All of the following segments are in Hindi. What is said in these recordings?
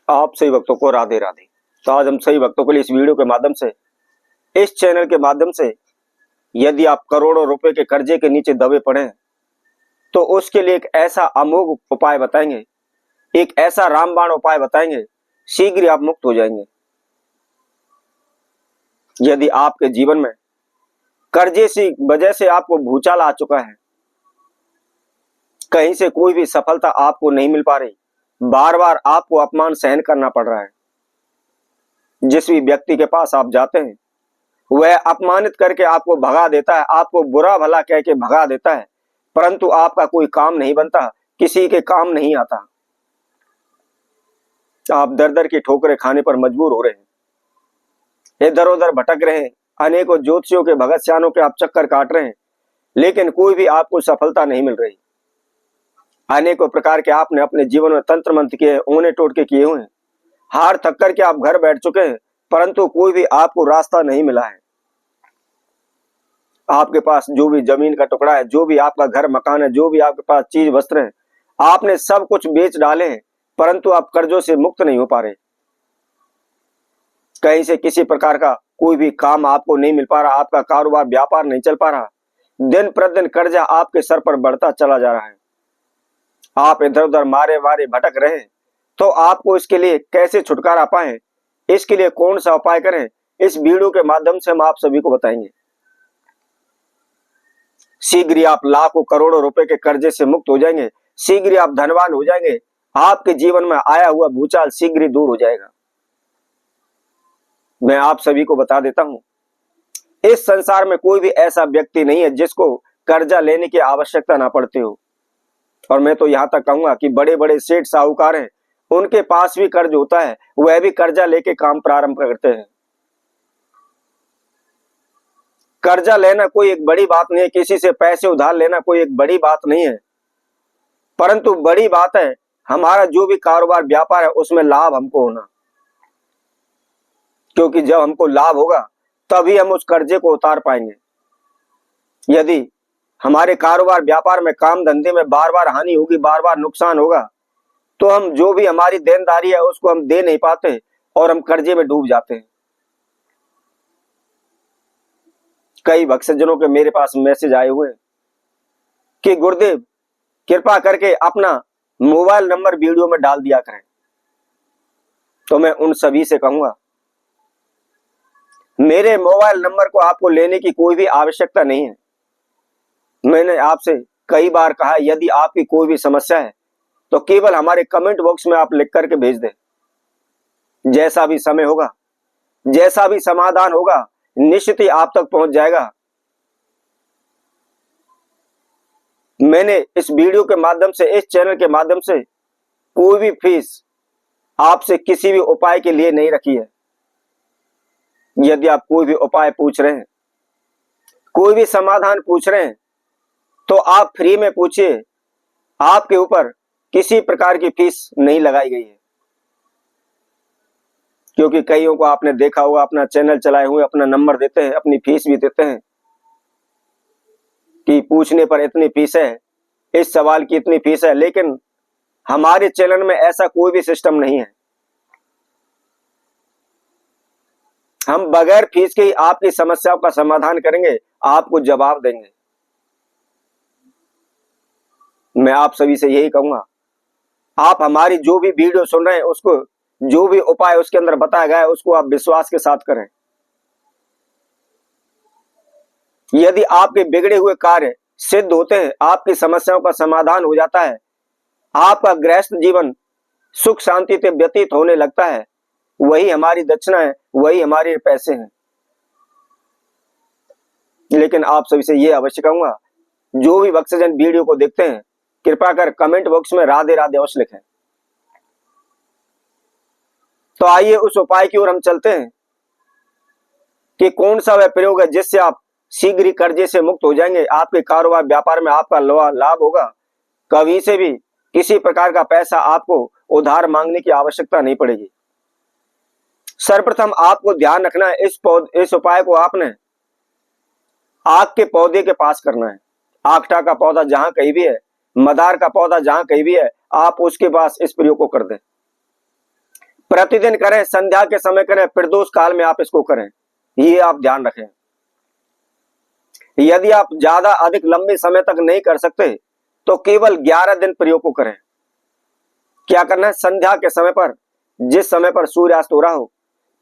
आप सभी भक्तों को राधे राधे। तो आज हम सभी भक्तों के लिए इस वीडियो के माध्यम से, इस चैनल के माध्यम से, यदि आप करोड़ों रुपए के कर्जे के नीचे दबे पड़े हैं तो उसके लिए एक ऐसा अमोघ उपाय बताएंगे, एक ऐसा रामबाण उपाय बताएंगे, शीघ्र ही आप मुक्त हो जाएंगे। यदि आपके जीवन में कर्जे की वजह से आपको भूचाल आ चुका है, कहीं से कोई भी सफलता आपको नहीं मिल पा रही, बार बार आपको अपमान सहन करना पड़ रहा है, जिस भी व्यक्ति के पास आप जाते हैं वह अपमानित करके आपको भगा देता है, आपको बुरा भला कह के भगा देता है, परंतु आपका कोई काम नहीं बनता, किसी के काम नहीं आता। आप दर दर की ठोकरें खाने पर मजबूर हो रहे हैं, इधर उधर भटक रहे हैं, अनेकों ज्योतिषियों के भगत सियानों के आप चक्कर काट रहे हैं, लेकिन कोई भी आपको सफलता नहीं मिल रही। अनेकों प्रकार के आपने अपने जीवन में तंत्र मंत्र किए, ऊने टोटके किए हुए हैं, हार थक करके आप घर बैठ चुके हैं, परंतु कोई भी आपको रास्ता नहीं मिला है। आपके पास जो भी जमीन का टुकड़ा है, जो भी आपका घर मकान है, जो भी आपके पास चीज वस्त्र है, आपने सब कुछ बेच डाले हैं, परंतु आप कर्जों से मुक्त नहीं हो पा रहे। कहीं से किसी प्रकार का कोई भी काम आपको नहीं मिल पा रहा, आपका कारोबार व्यापार नहीं चल पा रहा, दिन प्रतिदिन कर्जा आपके सर पर बढ़ता चला जा रहा है, आप इधर उधर मारे मारे भटक रहे हैं। तो आपको इसके लिए कैसे छुटकारा पाएं, इसके लिए कौन सा उपाय करें, इस वीडियो के माध्यम से हम आप सभी को बताएंगे। शीघ्र ही आप लाखों करोड़ों रुपए के कर्जे से मुक्त हो जाएंगे, शीघ्र ही आप धनवान हो जाएंगे, आपके जीवन में आया हुआ भूचाल शीघ्र ही दूर हो जाएगा। मैं आप सभी को बता देता हूं, इस संसार में कोई भी ऐसा व्यक्ति नहीं है जिसको कर्जा लेने की आवश्यकता ना पड़ती हो। और मैं तो यहां तक कहूंगा कि बड़े बड़े सेठ साहूकार हैं, उनके पास भी कर्ज होता है, वह भी कर्जा लेके काम प्रारंभ करते हैं। कर्जा लेना कोई एक बड़ी बात नहीं है, किसी से पैसे उधार लेना कोई एक बड़ी बात नहीं है, परंतु बड़ी बात है हमारा जो भी कारोबार व्यापार है उसमें लाभ हमको होना, क्योंकि जब हमको लाभ होगा तभी हम उस कर्जे को उतार पाएंगे। यदि हमारे कारोबार व्यापार में काम धंधे में बार बार हानि होगी, बार बार नुकसान होगा, तो हम जो भी हमारी देनदारी है उसको हम दे नहीं पाते और हम कर्जे में डूब जाते हैं। कई भक्तजनों के मेरे पास मैसेज आए हुए कि गुरुदेव कृपा करके अपना मोबाइल नंबर वीडियो में डाल दिया करें। तो मैं उन सभी से कहूंगा, मेरे मोबाइल नंबर को आपको लेने की कोई भी आवश्यकता नहीं है। मैंने आपसे कई बार कहा, यदि आपकी कोई भी समस्या है तो केवल हमारे कमेंट बॉक्स में आप लिख करके भेज दें। जैसा भी समय होगा, जैसा भी समाधान होगा, निश्चित ही आप तक पहुंच जाएगा। मैंने इस वीडियो के माध्यम से, इस चैनल के माध्यम से कोई भी फीस आपसे किसी भी उपाय के लिए नहीं रखी है। यदि आप कोई भी उपाय पूछ रहे हैं, कोई भी समाधान पूछ रहे हैं, तो आप फ्री में पूछिए, आपके ऊपर किसी प्रकार की फीस नहीं लगाई गई है। क्योंकि कईयों को आपने देखा होगा, अपना चैनल चलाए हुए अपना नंबर देते हैं, अपनी फीस भी देते हैं कि पूछने पर इतनी फीस है, इस सवाल की इतनी फीस है, लेकिन हमारे चैनल में ऐसा कोई भी सिस्टम नहीं है। हम बगैर फीस के ही आपकी समस्याओं का समाधान करेंगे, आपको जवाब देंगे। मैं आप सभी से यही कहूंगा, आप हमारी जो भी वीडियो सुन रहे हैं उसको, जो भी उपाय उसके अंदर बताया गया है उसको आप विश्वास के साथ करें। यदि आपके बिगड़े हुए कार्य सिद्ध होते हैं, आपकी समस्याओं का समाधान हो जाता है, आपका गृहस्थ जीवन सुख शांति से व्यतीत होने लगता है, वही हमारी दक्षिणा है, वही हमारे पैसे हैं। लेकिन आप सभी से यह अवश्य कहूंगा, जो भी भक्तजन वीडियो को देखते हैं, कृपा कर कमेंट बॉक्स में राधे राधे अवश्य लिखें। तो आइए उस उपाय की ओर हम चलते हैं कि कौन सा वह प्रयोग है जिससे आप शीघ्र ही कर्जे से मुक्त हो जाएंगे, आपके कारोबार व्यापार में आपका लाभ होगा, कभी से भी किसी प्रकार का पैसा आपको उधार मांगने की आवश्यकता नहीं पड़ेगी। सर्वप्रथम आपको ध्यान रखना है, इस उपाय को आपने आग के पौधे के पास करना है। आखटा का पौधा जहां कहीं भी है, मदार का पौधा जहां कहीं भी है, आप उसके पास इस प्रयोग को कर दें। प्रतिदिन करें, संध्या के समय करें, प्रदोष काल में आप इसको करें, ये आप ध्यान रखें। यदि आप ज्यादा अधिक लंबे समय तक नहीं कर सकते तो केवल 11 दिन प्रयोग को करें। क्या करना है, संध्या के समय पर, जिस समय पर सूर्यास्त हो रहा हो,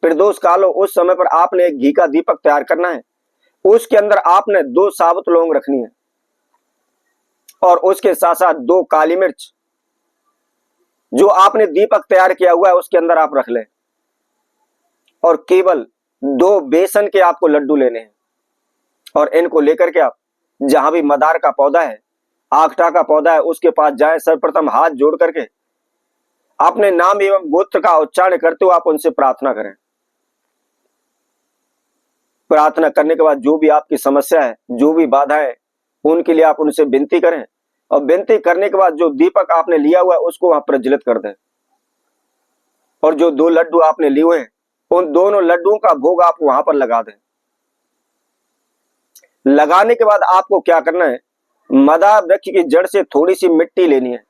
प्रदोष काल हो, उस समय पर आपने एक घी का दीपक तैयार करना है। उसके अंदर आपने 2 साबुत लौंग रखनी है और उसके साथ साथ 2 काली मिर्च, जो आपने दीपक तैयार किया हुआ है उसके अंदर आप रख लें। और केवल 2 बेसन के आपको लड्डू लेने हैं और इनको लेकर के आप जहां भी मदार का पौधा है, आखटा का पौधा है, उसके पास जाएं। सर्वप्रथम हाथ जोड़ करके अपने नाम एवं गोत्र का उच्चारण करते हुए आप उनसे प्रार्थना करें। प्रार्थना करने के बाद जो भी आपकी समस्या है, जो भी बाधा है, उनके लिए आप उनसे विनती करें और विनती करने के बाद जो दीपक आपने लिया हुआ है उसको वहां प्रज्वलित कर दें और जो 2 लड्डू आपने लिए हुए हैं उन दोनों लड्डुओं का भोग आप वहां पर लगा दें। लगाने के बाद आपको क्या करना है, मदार वृक्ष की जड़ से थोड़ी सी मिट्टी लेनी है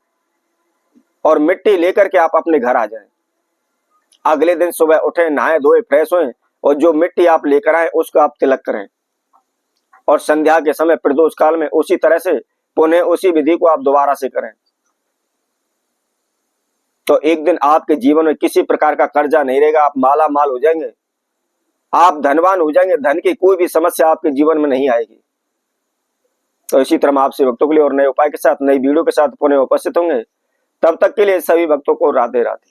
और मिट्टी लेकर के आप अपने घर आ जाएं। अगले दिन सुबह उठें, नहाए धोए, फ्रेश होएं और जो मिट्टी आप लेकर आए उसका आप तिलक करें और संध्या के समय प्रदोष काल में उसी तरह से पुनः उसी विधि को आप दोबारा से करें। तो एक दिन आपके जीवन में किसी प्रकार का कर्जा नहीं रहेगा, आप माला माल हो जाएंगे, आप धनवान हो जाएंगे, धन की कोई भी समस्या आपके जीवन में नहीं आएगी। तो इसी तरह हम आपसे भक्तों के लिए और नए उपाय के साथ, नई वीडियो के साथ पुनः उपस्थित होंगे। तब तक के लिए सभी भक्तों को राधे राधे।